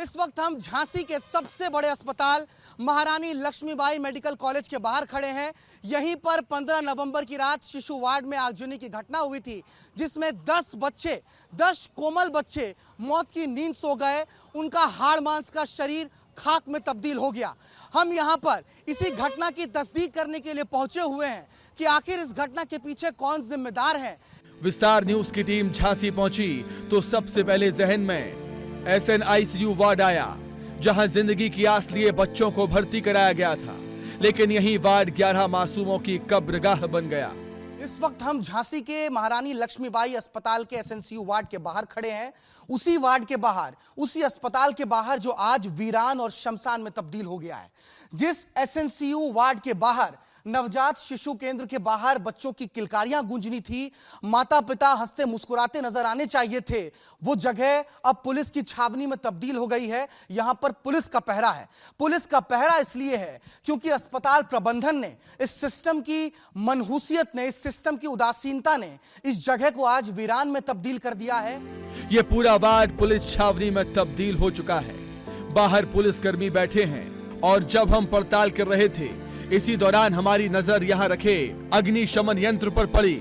इस वक्त हम झांसी के सबसे बड़े अस्पताल महारानी लक्ष्मीबाई मेडिकल कॉलेज के बाहर खड़े हैं। यहीं पर 15 नवंबर की रात शिशु वार्ड में आगजनी की घटना हुई थी, जिसमें 10 कोमल बच्चे मौत की नींद सो गए। उनका हाड़ मांस का शरीर खाक में तब्दील हो गया। हम यहां पर इसी घटना की तस्दीक करने के लिए पहुंचे हुए हैं कि आखिर इस घटना के पीछे कौन जिम्मेदार है। विस्तार न्यूज की टीम झांसी पहुंची तो सबसे पहले जहन में SNICU वार्ड आया, जहां जिंदगी की आस लिए बच्चों को भर्ती कराया गया था, लेकिन यही वार्ड 11 मासूमों की कब्रगाह बन गया। इस वक्त हम झांसी के महारानी लक्ष्मीबाई अस्पताल के SNCU वार्ड के बाहर खड़े हैं। उसी वार्ड के बाहर, उसी अस्पताल के बाहर जो आज वीरान और शमशान में तब्दील हो गया है। जिस SNCU वार्ड के बाहर नवजात शिशु केंद्र के बाहर बच्चों की किलकारियां गूंजनी थी, माता पिता हंसते मुस्कुराते नजर आने चाहिए थे, वो जगह अब पुलिस की छावनी में तब्दील हो गई है। यहां पर पुलिस का पहरा है। पुलिस का पहरा इसलिए है क्योंकि अस्पताल प्रबंधन ने, इस सिस्टम की मनहूसियत ने, इस सिस्टम की उदासीनता ने इस जगह को आज वीरान में तब्दील कर दिया है। ये पूरा वार्ड पुलिस छावनी में तब्दील हो चुका है। बाहर पुलिसकर्मी बैठे हैं और जब हम पड़ताल कर रहे थे, इसी दौरान हमारी नजर यहाँ रखे अग्निशमन यंत्र पर पड़ी,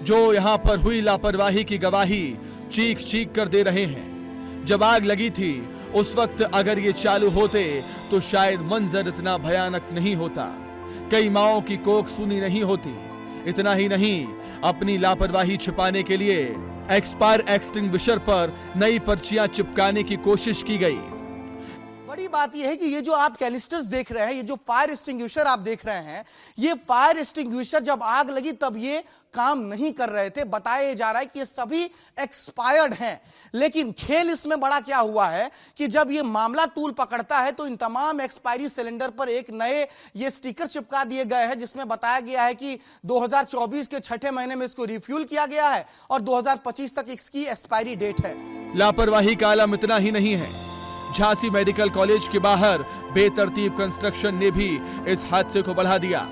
जो यहाँ पर हुई लापरवाही की गवाही चीख चीख कर दे रहे हैं। जब आग लगी थी उस वक्त अगर ये चालू होते तो शायद मंजर इतना भयानक नहीं होता। कई माओं की कोख सुनी नहीं होती। इतना ही नहीं, अपनी लापरवाही छिपाने के लिए एक्सपायर एक्सटिंग्विशर पर नई पर्चियां चिपकाने की कोशिश की गई। बड़ी बात यह है कि ये जो आप कैनिस्टर्स देख रहे हैं, ये जो फायर एक्सटिंग्विशर आप देख रहे हैं, ये फायर एक्सटिंग्विशर जब आग लगी तब ये काम नहीं कर रहे थे। बताया जा रहा है कि ये सभी एक्सपायर्ड हैं। लेकिन खेल इसमें बड़ा क्या हुआ है कि जब ये मामला तूल पकड़ता है तो इन तमाम एक्सपायरी सिलेंडर पर एक नए ये स्टिकर चिपका दिए गए हैं, जिसमें बताया गया है कि 2024 के छठे महीने में इसको रिफ्यूल किया गया है और 2025 तक इसकी एक्सपायरी डेट है। लापरवाही का आलम इतना ही नहीं है, झांसी मेडिकल कॉलेज के बाहर बेतरतीब कंस्ट्रक्शन ने भी इस हादसे को बढ़ा दिया,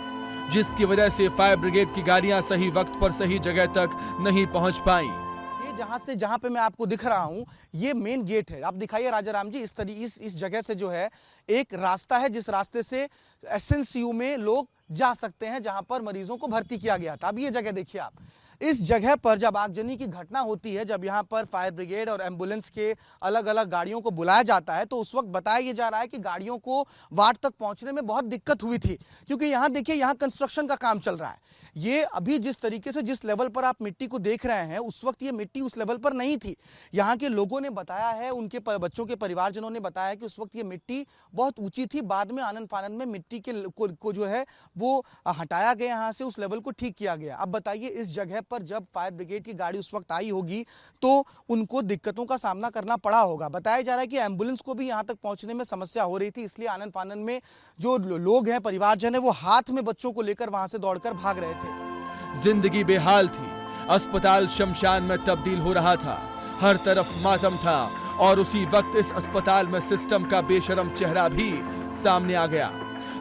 जिसकी वजह से फायर ब्रिगेड की गाड़ियां सही वक्त पर सही जगह तक नहीं पहुंच पाई। ये जहां पे मैं आपको दिख रहा हूं, ये मेन गेट है। आप दिखाइए राजाराम जी, इस जगह से जो है एक रास्ता है, जिस रास्ते से SNCU में लोग जा सकते हैं, जहां पर मरीजों को भर्ती किया गया था। अब ये जगह देखिए आप, इस जगह पर जब आगजनी की घटना होती है, जब यहाँ पर फायर ब्रिगेड और एम्बुलेंस के अलग अलग गाड़ियों को बुलाया जाता है, तो उस वक्त बताया जा रहा है कि गाड़ियों को वार्ड तक पहुंचने में बहुत दिक्कत हुई थी, क्योंकि यहाँ देखिए, यहाँ कंस्ट्रक्शन का काम चल रहा है। ये अभी जिस तरीके से, जिस लेवल पर आप मिट्टी को देख रहे हैं, उस वक्त ये मिट्टी उस लेवल पर नहीं थी। यहाँ के लोगों ने बताया है, उनके बच्चों के परिवारजनों ने बताया है कि उस वक्त ये मिट्टी बहुत ऊंची थी। बाद में आनन फानन में मिट्टी को जो है वो हटाया गया, यहाँ से उस लेवल को ठीक किया गया। अब बताइए, इस जगह पर जब फायर ब्रिगेड की गाड़ी उस वक्त आई होगी तो उनको दिक्कतों का सामना करना पड़ा होगा। बताया जा रहा है कि एम्बुलेंस को भी यहाँ तक पहुँचने में समस्या हो रही थी, इसलिए आनन फानन में जो लोग हैं, परिवारजन है, वो हाथ में बच्चों को लेकर वहां से दौड़कर भाग रहे थे। जिंदगी बेहाल थी, अस्पताल शमशान में तब्दील हो रहा था, हर तरफ मातम था और उसी वक्त इस अस्पताल में सिस्टम का बेशरम चेहरा भी सामने आ गया।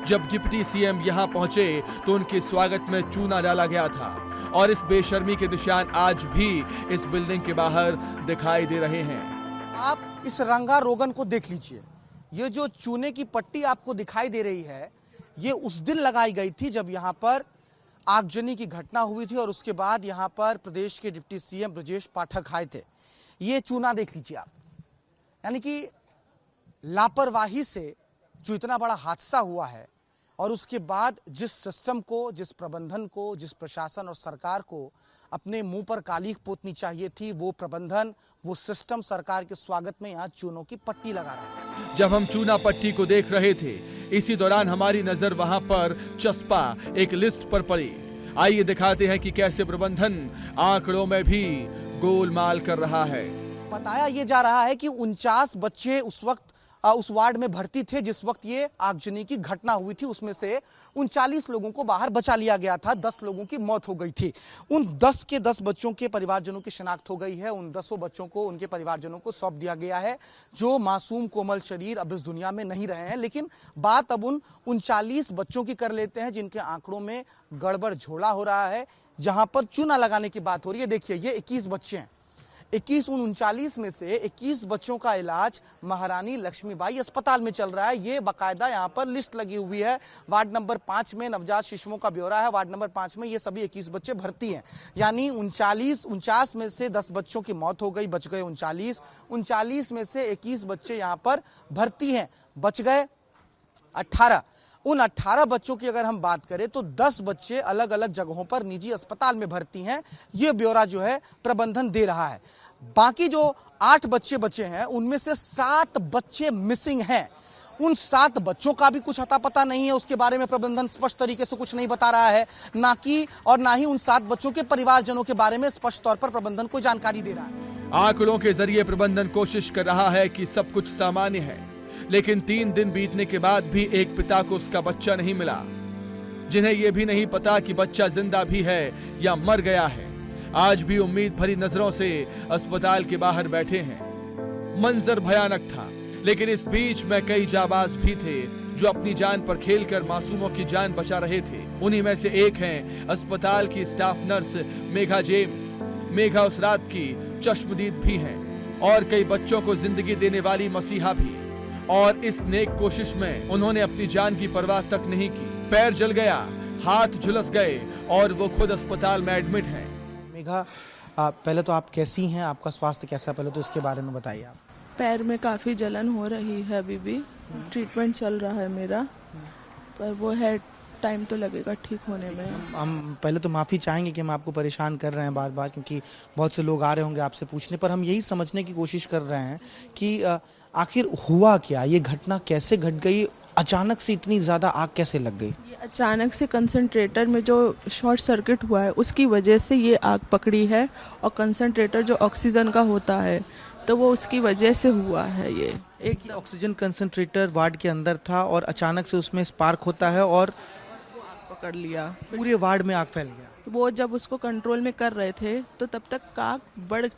जब डिप्टी CM यहाँ पहुंचे तो उनके स्वागत में चूना डाला गया था और इस बेशर्मी के निशान आज भी इस बिल्डिंग के बाहर दिखाई दे रहे हैं। आप इस रंगा रोगन को देख लीजिए। ये जो चूने की पट्टी आपको दिखाई दे रही है, ये उस दिन लगाई गई थी जब यहाँ पर आगजनी की घटना हुई थी और उसके बाद यहाँ पर प्रदेश के डिप्टी CM ब्रजेश पाठक आए थे। ये चूना देख लीजिए आप, यानी कि लापरवाही से जो इतना बड़ा हादसा हुआ है और उसके बाद जिस सिस्टम को, जिस प्रबंधन को, जिस प्रशासन और सरकार को अपने मुंह पर कालीख पोतनी चाहिए थी, वो प्रबंधन, वो सिस्टम सरकार के स्वागत में यहाँ चूनों की पट्टी लगा रहा है। जब हम चूना पट्टी को देख रहे थे, इसी दौरान हमारी नजर वहां पर चस्पा एक लिस्ट पर पड़ी। आइए दिखाते हैं कि कैसे प्रबंधन आंकड़ों में भी गोलमाल कर रहा है। बताया ये जा रहा है कि 49 बच्चे उस वक्त उस वार्ड में भर्ती थे जिस वक्त ये आगजनी की घटना हुई थी। उसमें से 39 लोगों को बाहर बचा लिया गया था, 10 लोगों की मौत हो गई थी। उन 10 के 10 बच्चों के परिवारजनों की शिनाख्त हो गई है। उन 10 बच्चों को, उनके परिवारजनों को सौंप दिया गया है, जो मासूम कोमल शरीर अब इस दुनिया में नहीं रहे हैं। लेकिन बात अब उन 39 बच्चों की कर लेते हैं जिनके आंकड़ों में गड़बड़ झोला हो रहा है, जहां पर चूना लगाने की बात हो रही है। देखिए, ये 21 बच्चे हैं। 39 में से 21 बच्चों का इलाज महारानी लक्ष्मीबाई अस्पताल में चल रहा है। ये बाकायदा यहाँ पर लिस्ट लगी हुई है। वार्ड नंबर 5 में नवजात शिशुओं का ब्यौरा है। वार्ड नंबर 5 में ये सभी 21 बच्चे भर्ती हैं। यानी 49 में से 10 बच्चों की मौत हो गई, बच गए 39 में से 21 बच्चे यहाँ पर भर्ती हैं, बच गए 18। उन 18 बच्चों की अगर हम बात करें तो 10 बच्चे अलग अलग जगहों पर निजी अस्पताल में भर्ती हैं। ये ब्यौरा जो है प्रबंधन दे रहा है। बाकी जो 8 बच्चे बचे हैं उनमें से 7 बच्चे मिसिंग हैं। उन 7 बच्चों का भी कुछ अता पता नहीं है, उसके बारे में प्रबंधन स्पष्ट तरीके से कुछ नहीं बता रहा है। ना ही उन 7 बच्चों के परिवारजनों के बारे में स्पष्ट तौर पर प्रबंधन कोई जानकारी दे रहा है। आंकड़ों के जरिए प्रबंधन कोशिश कर रहा है कि सब कुछ सामान्य है, लेकिन 3 दिन बीतने के बाद भी एक पिता को उसका बच्चा नहीं मिला, जिन्हें यह भी नहीं पता कि बच्चा जिंदा भी है या मर गया है। आज भी उम्मीद भरी नजरों से अस्पताल के बाहर बैठे हैं। मंजर भयानक था, लेकिन इस बीच में कई जाबाज भी थे जो अपनी जान पर खेलकर मासूमों की जान बचा रहे थे। उन्हीं में से एक हैं अस्पताल की staff nurse Megha James. Megha उस रात की चश्मदीद भी हैं और कई बच्चों को जिंदगी देने वाली मसीहा भी। और इस नेक कोशिश में उन्होंने अपनी जान की परवाह तक नहीं की। पैर जल गया, हाथ झुलस गए और वो खुद अस्पताल में एडमिट हैं। मेघा, पहले तो आप कैसी हैं, आपका स्वास्थ्य कैसा है, पहले तो इसके बारे में बताइए आप। पैर में काफ़ी जलन हो रही है, अभी भी ट्रीटमेंट चल रहा है मेरा, पर वो है टाइम तो लगेगा ठीक होने में। हम पहले तो माफ़ी चाहेंगे कि हम आपको परेशान कर रहे हैं बार बार, क्योंकि बहुत से लोग आ रहे होंगे आपसे पूछने, पर हम यही समझने की कोशिश कर रहे हैं कि आखिर हुआ क्या, ये घटना कैसे घट गई, अचानक से इतनी ज़्यादा आग कैसे लग गई? ये अचानक से कंसंट्रेटर में जो शॉर्ट सर्किट हुआ है उसकी वजह से ये आग पकड़ी है, और कंसंट्रेटर जो ऑक्सीजन का होता है तो वो उसकी वजह से हुआ है। ये एक ऑक्सीजन कंसंट्रेटर वार्ड के अंदर था और अचानक से उसमें स्पार्क होता है और पकड़ लिया, पूरे वार्ड में आग फैल गया। वो जब उसको कंट्रोल में कर रहे थे तो तब तक आग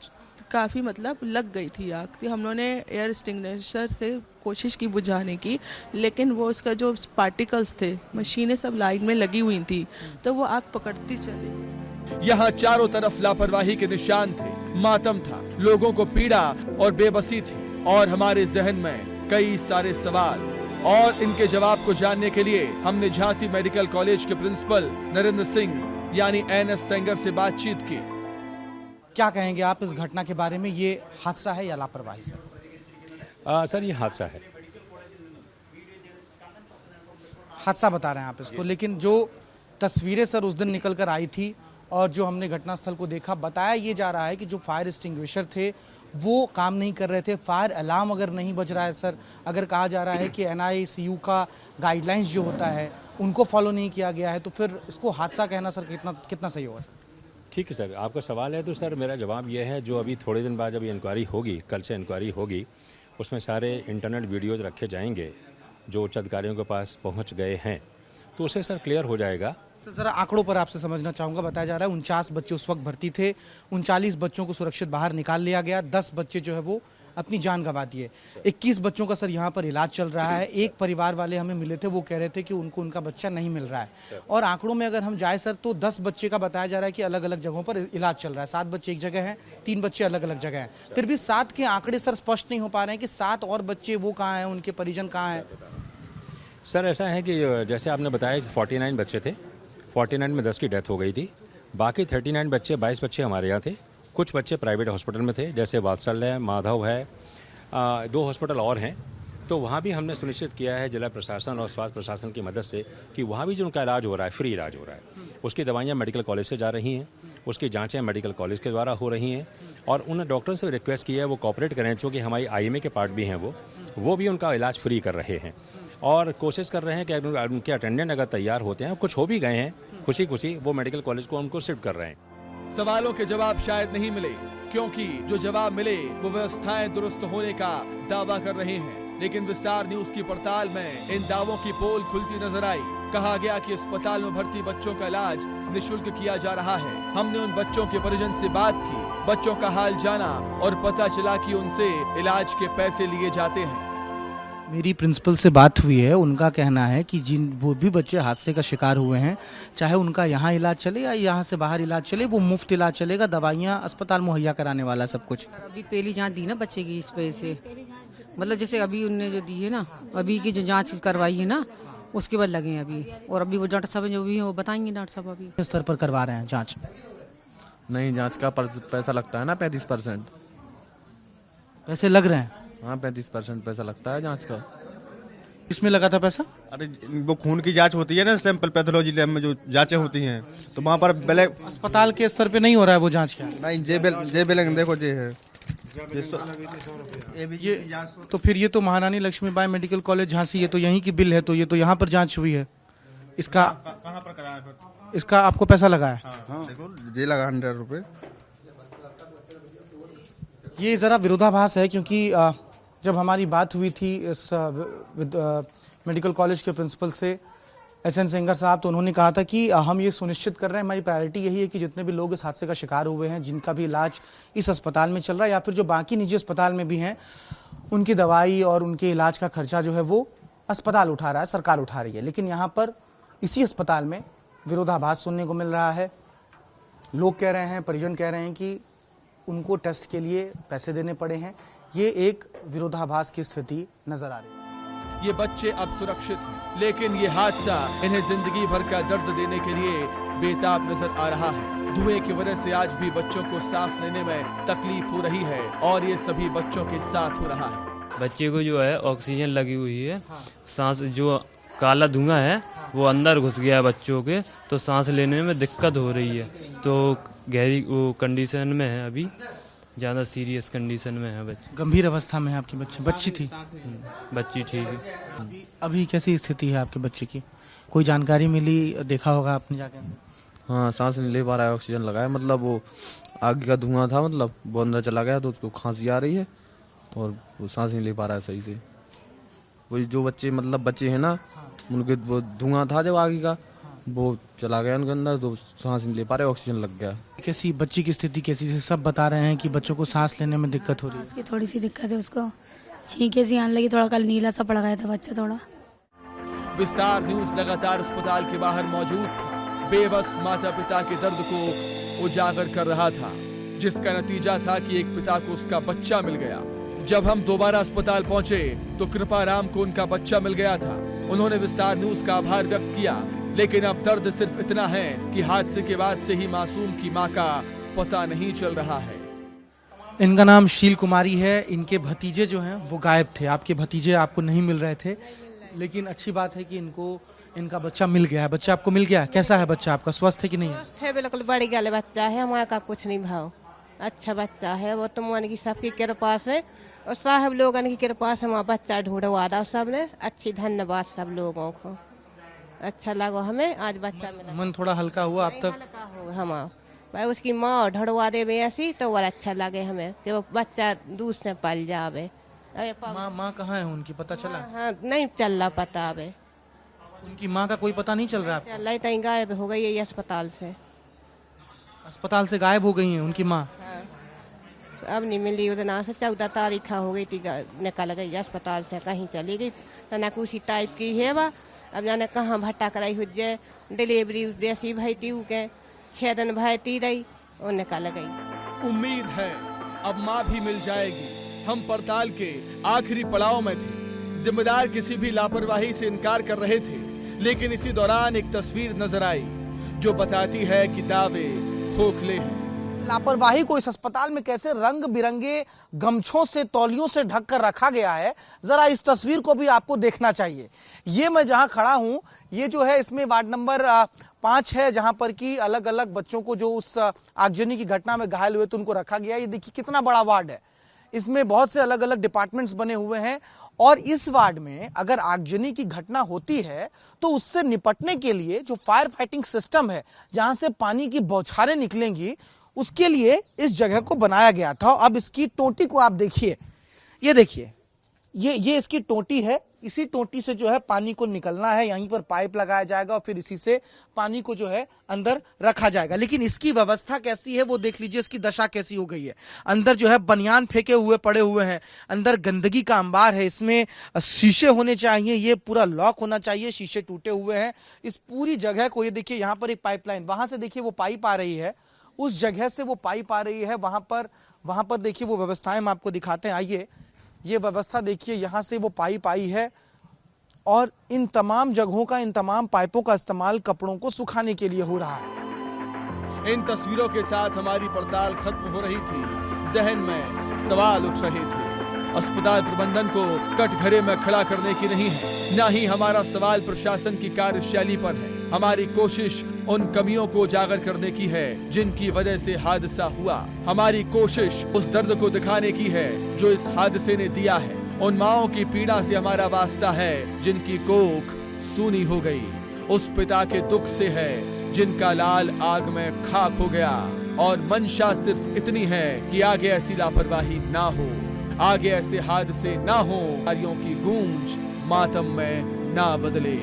काफ़ी मतलब लग गई थी आग। तो हम लोगों ने एयर एक्सटिंग्विशर से कोशिश की बुझाने की, लेकिन वो उसका जो पार्टिकल्स थे, मशीनें सब लाइन में लगी हुई थी, तो वो आग पकड़ती चली गई। यहाँ चारों तरफ लापरवाही के निशान थे, मातम था, लोगों को पीड़ा और बेबसी थी, और हमारे जहन में कई सारे सवाल। और इनके जवाब को जानने के लिए हमने झांसी मेडिकल कॉलेज के प्रिंसिपल नरेंद्र सिंह यानी NS सेंगर से बातचीत की। क्या कहेंगे आप इस घटना के बारे में, ये हादसा है या लापरवाही सर? सर ये हादसा है। हादसा बता रहे हैं आप इसको, लेकिन जो तस्वीरें सर उस दिन निकल कर आई थी और जो हमने घटनास्थल को देखा, बताया ये जा रहा है कि जो फायर एक्सटिंग्विशर थे वो काम नहीं कर रहे थे। फायर अलार्म अगर नहीं बज रहा है सर, अगर कहा जा रहा है कि NICU का गाइडलाइंस जो होता है उनको फॉलो नहीं किया गया है, तो फिर इसको हादसा कहना सर कितना सही होगा सर? ठीक है सर, आपका सवाल है तो सर मेरा जवाब ये है, जो अभी थोड़े दिन बाद जब इंक्वायरी होगी, कल से इंक्वायरी होगी, उसमें सारे इंटरनेट वीडियोज़ रखे जाएंगे जो उच्च अधिकारियों के पास पहुंच गए हैं, तो उससे सर क्लियर हो जाएगा। सर जरा आंकड़ों पर आपसे समझना चाहूँगा। बताया जा रहा है 49 बच्चे उस वक्त भर्ती थे, 39 बच्चों को सुरक्षित बाहर निकाल लिया गया, 10 बच्चे जो है वो अपनी जान गंवा दिए, 21 बच्चों का सर यहाँ पर इलाज चल रहा है। एक परिवार वाले हमें मिले थे, वो कह रहे थे कि उनको उनका बच्चा नहीं मिल रहा है। और आंकड़ों में अगर हम जाए सर तो 10 बच्चे का बताया जा रहा है कि अलग अलग जगहों पर इलाज चल रहा है। 7 बच्चे एक जगह हैं, 3 बच्चे अलग अलग जगह हैं। फिर भी 7 के आंकड़े सर स्पष्ट नहीं हो पा रहे हैं कि 7 और बच्चे वो कहाँ हैं, उनके परिजन कहाँ हैं? सर ऐसा है कि जैसे आपने बताया कि 49 बच्चे थे, 49 में 10 की डेथ हो गई थी, बाकी 39 बच्चे 22 बच्चे हमारे यहाँ थे। कुछ बच्चे प्राइवेट हॉस्पिटल में थे, जैसे वात्सल्य है, माधव है, 2 हॉस्पिटल और हैं। तो वहाँ भी हमने सुनिश्चित किया है जिला प्रशासन और स्वास्थ्य प्रशासन की मदद से कि वहाँ भी जो उनका इलाज हो रहा है, फ्री इलाज हो रहा है। उसकी दवाइयाँ मेडिकल कॉलेज से जा रही हैं, उसकी जांचें मेडिकल कॉलेज के द्वारा हो रही हैं, और उन डॉक्टर से रिक्वेस्ट की है वो कॉपरेट करें, चूँकि हमारी IMA के पार्ट भी हैं, वो भी उनका इलाज फ्री कर रहे हैं। और कोशिश कर रहे हैं कि उनके अटेंडेंट अगर तैयार होते हैं, कुछ हो भी गए हैं, खुशी खुशी वो मेडिकल कॉलेज को उनको शिफ्ट कर रहे हैं। सवालों के जवाब शायद नहीं मिले, क्योंकि जो जवाब मिले वो व्यवस्थाएं दुरुस्त होने का दावा कर रहे हैं। लेकिन विस्तार न्यूज की पड़ताल में इन दावों की पोल खुलती नजर आई। कहा गया कि अस्पताल में भर्ती बच्चों का इलाज निःशुल्क किया जा रहा है। हमने उन बच्चों के परिजन से बात की, बच्चों का हाल जाना और पता चला कि उनसे इलाज के पैसे लिए जाते हैं। मेरी प्रिंसिपल से बात हुई है, उनका कहना है कि जिन वो भी बच्चे हादसे का शिकार हुए हैं, चाहे उनका यहाँ इलाज चले या यहाँ से बाहर इलाज चले, वो मुफ्त इलाज चलेगा, दवाइयाँ अस्पताल मुहैया कराने वाला सब कुछ। अभी पहली जांच दी ना बच्चे की, इस वजह से मतलब जैसे अभी उनने जो दी है ना, अभी की जो जांच करवाई है ना, उसके बाद लगे हैं अभी। और अभी वो डॉक्टर साहब जो भी हैं वो बताएंगे डॉक्टर साहब अभी किस स्तर पर करवा रहे हैं जाँच? नहीं, जांच का पैसा लगता है ना 35%। पैसे लग रहे हैं? हाँ, 35% पैसा लगता है जांच का। इसमें लगा था पैसा? अरे वो खून की जांच होती है ना, सैंपल पैथोलॉजी लैब में जो जांचें होती हैं, तो वहाँ पर ब्लैक अस्पताल के स्तर पे नहीं हो रहा है वो जाँच क्या? नहीं, जे बिलिंग देखो जे है ये तो फिर ये तो महारानी लक्ष्मीबाई मेडिकल कॉलेज झांसी, ये तो यहीं की बिल है, तो ये तो यहाँ पर जांच हुई है। इसका कहाँ पर कराया फिर? इसका आपको पैसा लगा है? हाँ, देखो जे लगा 100 रुपये। ये ज़रा विरोधाभास है, क्योंकि जब हमारी बात हुई थी इस मेडिकल कॉलेज के प्रिंसिपल से SN सेंगर साहब, तो उन्होंने कहा था कि हम ये सुनिश्चित कर रहे हैं, हमारी प्रायोरिटी यही है कि जितने भी लोग इस हादसे का शिकार हुए हैं, जिनका भी इलाज इस अस्पताल में चल रहा है या फिर जो बाकी निजी अस्पताल में भी हैं, उनकी दवाई और उनके इलाज का खर्चा जो है वो अस्पताल उठा रहा है, सरकार उठा रही है। लेकिन यहाँ पर इसी अस्पताल में विरोधाभास सुनने को मिल रहा है। लोग कह रहे हैं, परिजन कह रहे हैं कि उनको टेस्ट के लिए पैसे देने पड़े हैं। ये एक विरोधाभास की स्थिति नजर आ रही है। ये बच्चे अब सुरक्षित हैं, लेकिन ये हादसा इन्हें जिंदगी भर का दर्द देने के लिए बेताब नजर आ रहा है। धुएं की वजह से आज भी बच्चों को सांस लेने में तकलीफ हो रही है और ये सभी बच्चों के साथ हो रहा है। बच्चे को जो है ऑक्सीजन लगी हुई है, सांस जो काला धुआं है वो अंदर घुस गया है बच्चों के, तो सांस लेने में दिक्कत हो रही है। तो गहरी वो कंडीशन में है, अभी ज़्यादा सीरियस कंडीशन में है बच्चे। गंभीर अवस्था में है आपकी बच्ची थी? बच्ची ठीक है। अभी कैसी स्थिति है आपके बच्चे की? कोई जानकारी मिली, देखा होगा आपने जाके? हाँ, सांस नहीं ले पा रहा है, ऑक्सीजन लगा है, मतलब वो आगे का धुआं था, मतलब वो अंदर चला गया तो उसको खांसी आ रही है और वो सांस नहीं ले पा रहा है सही से। वही जो बच्चे मतलब बच्चे हैं ना, उनके वो धुआं था जो आगे का, वो चला गया उनके अंदर, तो सांस नहीं ले पा रहे, ऑक्सीजन लग गया। कैसी बच्ची की स्थिति कैसी है? सब बता रहे हैं कि बच्चों को सांस लेने में दिक्कत हो रही है। उसकी थोड़ी सी दिक्कत है, उसको छींके सी आने लगी, थोड़ा कल नीला सा पड़ गया था बच्चा थोड़ा। विस्तार न्यूज लगातार अस्पताल के बाहर मौजूद था, बेबस माता पिता के दर्द को उजागर कर रहा था, जिसका नतीजा था कि एक पिता को उसका बच्चा मिल गया। जब हम दोबारा अस्पताल पहुंचे तो कृपाराम को उनका बच्चा मिल गया था। उन्होंने विस्तार न्यूज का आभार व्यक्त किया, लेकिन अब दर्द सिर्फ इतना है कि हादसे के बाद से ही मासूम की मां का पता नहीं चल रहा है। इनका नाम शील कुमारी है। इनके भतीजे जो हैं वो गायब थे। आपके भतीजे आपको नहीं मिल रहे थे, लेकिन अच्छी बात है कि इनका बच्चा मिल गया है। बच्चा आपको मिल गया। कैसा है बच्चा आपका? स्वस्थ है कि नहीं है? बिल्कुल बड़ी गल बच्चा है, हमारे का कुछ नहीं भाव, अच्छा बच्चा है। वो तुम की सबकी कृपा से और साहब लोगों की कृपा से हमारा बच्चा ढूंढवा था सब ने। अच्छी धन्यवाद सब लोगों को, अच्छा लगा हमें आज बच्चा मिला। मन थोड़ा हल्का हुआ अब तक? हल्का होगा हमारा भाई, उसकी माँ ढड़वा दे ऐसी तो और अच्छा लगे हमें कि वो बच्चा दूध से पल जावे। माँ कहाँ है उनकी, पता चला? हाँ, नहीं चल रहा पता अबे उनकी माँ का कोई पता नहीं चल रहा? चल रही तई गायब हो गई है अस्पताल से। अस्पताल से गायब हो गई है उनकी माँ? हाँ, अब नहीं मिली। उधर से 14 तारीख हो गई थी, निकल गई अस्पताल से, कहीं चली गई। तना कुछ टाइप की है बा, अब जाने कहाँ भट्टा कराई हो जाए। डिलीवरी जैसी भाई थी के 6 दिन भाई ती रही और निकल गई। उम्मीद है अब मां भी मिल जाएगी। हम पड़ताल के आखिरी पड़ाव में थे। जिम्मेदार किसी भी लापरवाही से इनकार कर रहे थे, लेकिन इसी दौरान एक तस्वीर नजर आई जो बताती है कि दावे खोखले हैं। लापरवाही को इस अस्पताल में कैसे रंग बिरंगे गमछों से, तौलियों से ढककर रखा गया है, जरा इस तस्वीर को भी आपको देखना चाहिए। ये मैं जहां खड़ा हूं, ये जो है इसमें वार्ड नंबर 5 है, जहां पर कि अलग अलग बच्चों को जो उस आगजनी की घटना में घायल हुए थे उनको रखा गया। ये देखिए कितना बड़ा वार्ड है। इसमें बहुत से अलग अलग डिपार्टमेंट्स बने हुए हैं और इस वार्ड में अगर आगजनी की घटना होती है तो उससे निपटने के लिए जो फायर फाइटिंग सिस्टम है, जहां से पानी की बौछारें निकलेंगी, उसके लिए इस जगह को बनाया गया था। अब इसकी टोटी को आप देखिए, ये देखिए, ये इसकी टोटी है। इसी टोटी से जो है पानी को निकलना है, यहीं पर पाइप लगाया जाएगा और फिर इसी से पानी को जो है अंदर रखा जाएगा। लेकिन इसकी व्यवस्था कैसी है वो देख लीजिए, इसकी दशा कैसी हो गई है। अंदर जो है बनियान फेंके हुए पड़े हुए हैं, अंदर गंदगी का अंबार है, इसमें शीशे होने चाहिए, ये पूरा लॉक होना चाहिए, शीशे टूटे हुए हैं। इस पूरी जगह को ये देखिए, यहाँ पर एक पाइपलाइन, वहां से देखिए वो पाइप आ रही है, उस जगह से वो पाइप आ रही है, वहां पर देखिए वो व्यवस्थाएं हम आपको दिखाते हैं। आइए, ये व्यवस्था देखिए, यहां से वो पाइप आई है और इन तमाम जगहों का, इन तमाम पाइपों का इस्तेमाल कपड़ों को सुखाने के लिए हो रहा है। इन तस्वीरों के साथ हमारी पड़ताल खत्म हो रही थी। जहन में सवाल उठ रहे थे। अस्पताल प्रबंधन को कटघरे में खड़ा करने की नहीं है, न ही हमारा सवाल प्रशासन की कार्यशैली पर है। हमारी कोशिश उन कमियों को उजागर करने की है जिनकी वजह से हादसा हुआ। हमारी कोशिश उस दर्द को दिखाने की है जो इस हादसे ने दिया है। उन माओं की पीड़ा से हमारा वास्ता है जिनकी कोख सूनी हो गई। उस पिता के दुख से है जिनका लाल आग में खाक हो गया। और मंशा सिर्फ इतनी है कि आगे ऐसी लापरवाही ना हो, आगे ऐसे हादसे ना हो, कार्यों की गूंज मातम में ना बदले।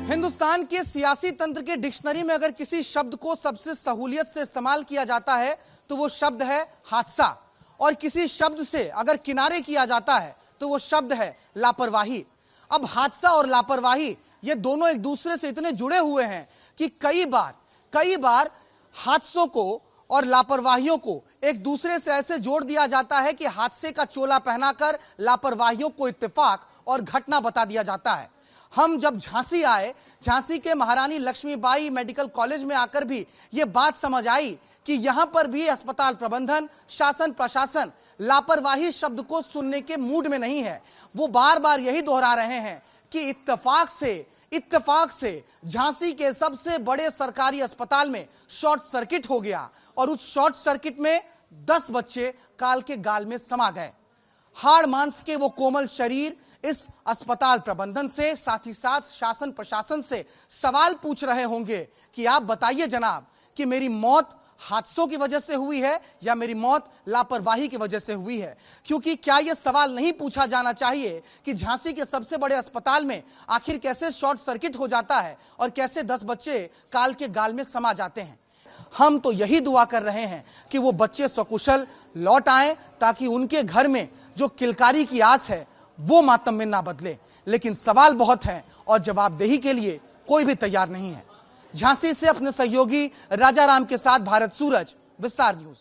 हिंदुस्तान के सियासी तंत्र के डिक्शनरी में अगर किसी शब्द को सबसे सहूलियत से इस्तेमाल किया जाता है तो वो शब्द है हादसा, और किसी शब्द से अगर किनारे किया जाता है तो वो शब्द है लापरवाही। अब हादसा और लापरवाही ये दोनों एक दूसरे से इतने जुड़े हुए हैं कि कई बार हादसों को और लापरवाहियों को एक दूसरे से ऐसे जोड़ दिया जाता है कि हादसे का चोला पहनाकर लापरवाहियों को इत्तेफाक और घटना बता दिया जाता है। हम जब झांसी आए, झांसी के महारानी लक्ष्मीबाई मेडिकल कॉलेज में आकर भी ये बात समझ आई कि यहां पर भी अस्पताल प्रबंधन, शासन प्रशासन लापरवाही शब्द को सुनने के मूड में नहीं है। वो बार बार यही दोहरा रहे हैं कि इत्तेफाक से झांसी के सबसे बड़े सरकारी अस्पताल में शॉर्ट सर्किट हो गया और उस शॉर्ट सर्किट में 10 बच्चे काल के गाल में समा गए। हाड़ मांस के वो कोमल शरीर इस अस्पताल प्रबंधन से, साथ ही साथ शासन प्रशासन से सवाल पूछ रहे होंगे कि आप बताइए जनाब कि मेरी मौत हादसों की वजह से हुई है या मेरी मौत लापरवाही की वजह से हुई है। क्योंकि क्या यह सवाल नहीं पूछा जाना चाहिए कि झांसी के सबसे बड़े अस्पताल में आखिर कैसे शॉर्ट सर्किट हो जाता है और कैसे 10 बच्चे काल के गाल में समा जाते हैं। हम तो यही दुआ कर रहे हैं कि वो बच्चे सकुशल लौट आएं ताकि उनके घर में जो किलकारी की आस है वो मातम में ना बदले। लेकिन सवाल बहुत हैं और जवाबदेही के लिए कोई भी तैयार नहीं है। झांसी से अपने सहयोगी राजाराम के साथ भारत सूरज, विस्तार न्यूज।